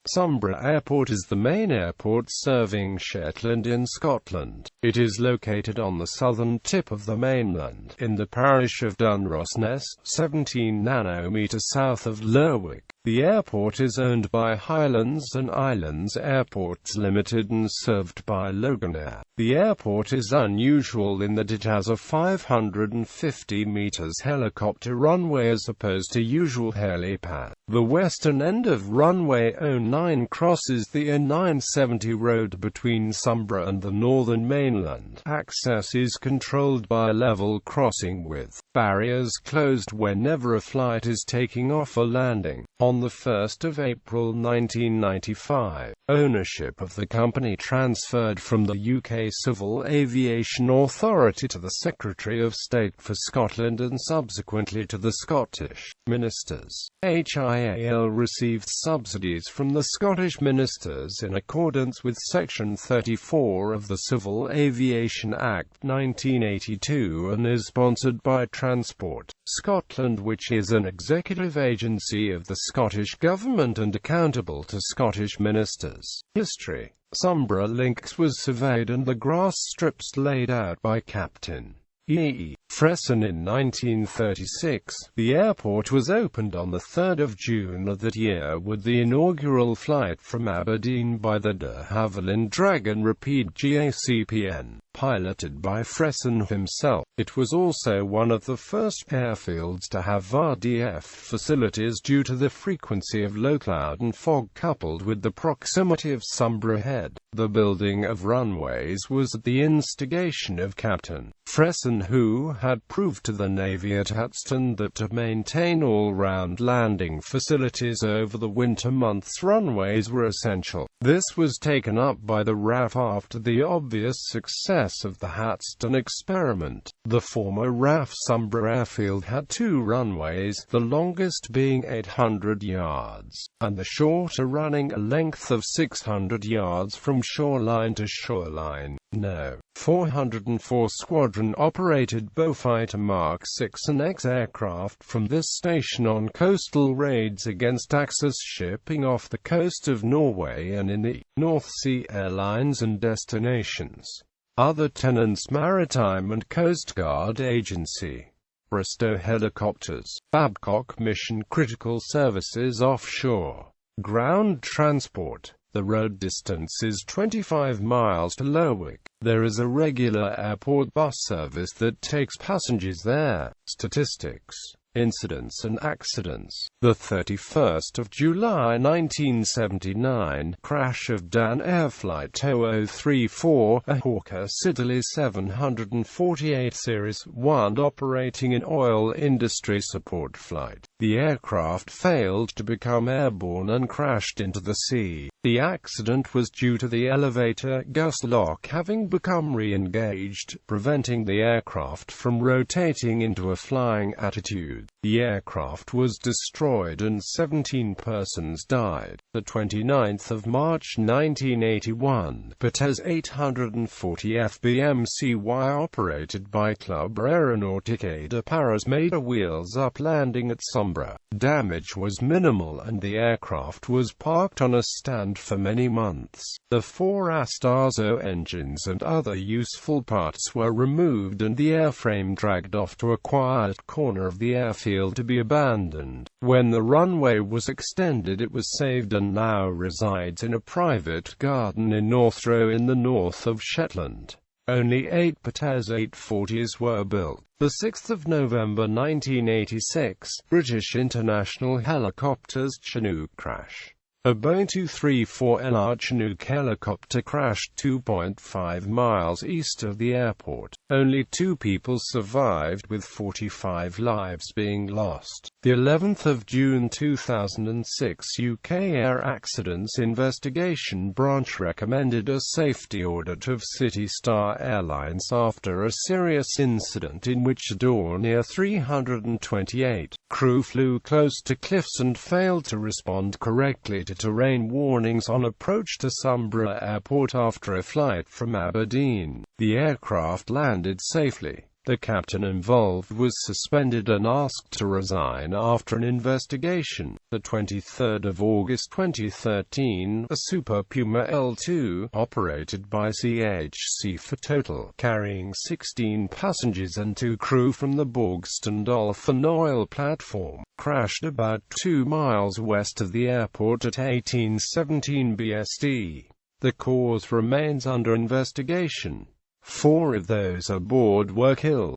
Sumburgh Airport is the main airport serving Shetland in Scotland. It is located on the southern tip of the mainland, in the parish of Dunrossness, 17 nanometers south of Lerwick. The airport is owned by Highlands and Islands Airports Limited and served by Loganair. The airport is unusual in that it has a 550 meters helicopter runway as opposed to usual helipad. The western end of runway 09 crosses the A970 road between Sumburgh and the northern mainland. Access is controlled by a level crossing with barriers closed whenever a flight is taking off or landing. On the 1st of April 1995, ownership of the company transferred from the UK Civil Aviation Authority to the Secretary of State for Scotland and subsequently to the Scottish Ministers. HIAL received subsidies from the Scottish Ministers in accordance with Section 34 of the Civil Aviation Act 1982 and is sponsored by Transport Scotland, which is an executive agency of the Scottish Government and accountable to Scottish ministers. History: Sumburgh Links was surveyed and the grass strips laid out by Captain E. Fresson in 1936. The airport was opened on 3 June of that year with the inaugural flight from Aberdeen by the de Havilland Dragon Rapide GACPN, piloted by Fresson himself. It was also one of the first airfields to have RDF facilities due to the frequency of low cloud and fog coupled with the proximity of Sumburgh Head. The building of runways was at the instigation of Captain Fresson, who had proved to the Navy at Hatstone that to maintain all-round landing facilities over the winter months runways were essential. This was taken up by the RAF after the obvious success of the Hatstone experiment. The former RAF Sumburgh Airfield had 2 runways, the longest being 800 yards, and the shorter running a length of 600 yards from shoreline to shoreline. No. 404 Squadron operated Beaufighter Mark 6 and X aircraft from this station on coastal raids against Axis shipping off the coast of Norway and in the North Sea airlines and destinations. Other tenants: Maritime and Coast Guard Agency, Bristow Helicopters, Babcock Mission Critical Services Offshore, Ground Transport. The road distance is 25 miles to Lerwick. There is a regular airport bus service that takes passengers there. Statistics: incidents and accidents. The 31st of July 1979, crash of Dan Air Flight 0034, a Hawker Siddeley 748 Series 1 operating an oil industry support flight. The aircraft failed to become airborne and crashed into the sea. The accident was due to the elevator gust lock having become re-engaged, preventing the aircraft from rotating into a flying attitude. The aircraft was destroyed and 17 persons died. The 29th of March 1981, Pates 840 FBMCY operated by Club Aeronautique de Paris made a wheels-up landing at Sumburgh. Damage was minimal and the aircraft was parked on a stand for many months. The 4 Astazo engines and other useful parts were removed and the airframe dragged off to a quiet corner of the airfield to be abandoned. When the runway was extended, it was saved and now resides in a private garden in Northrow in the north of Shetland. Only 8 Pates 840s were built. The 6th of November 1986, British International Helicopters Chinook crash. A Boeing 234LR Chinook helicopter crashed 2.5 miles east of the airport. Only 2 people survived, with 45 lives being lost. The 11th of June 2006, UK Air Accidents Investigation Branch recommended a safety audit of City Star Airlines after a serious incident in which Dornier 328 crew flew close to cliffs and failed to respond correctly to terrain warnings on approach to Sumburgh Airport after a flight from Aberdeen. The aircraft landed safely. The captain involved was suspended and asked to resign after an investigation. The 23rd of August 2013, a Super Puma L2, operated by CHC for Total, carrying 16 passengers and 2 crew from the Borgston Dolphin oil platform, crashed about 2 miles west of the airport at 18:17 BST. The cause remains under investigation. 4 of those aboard were killed.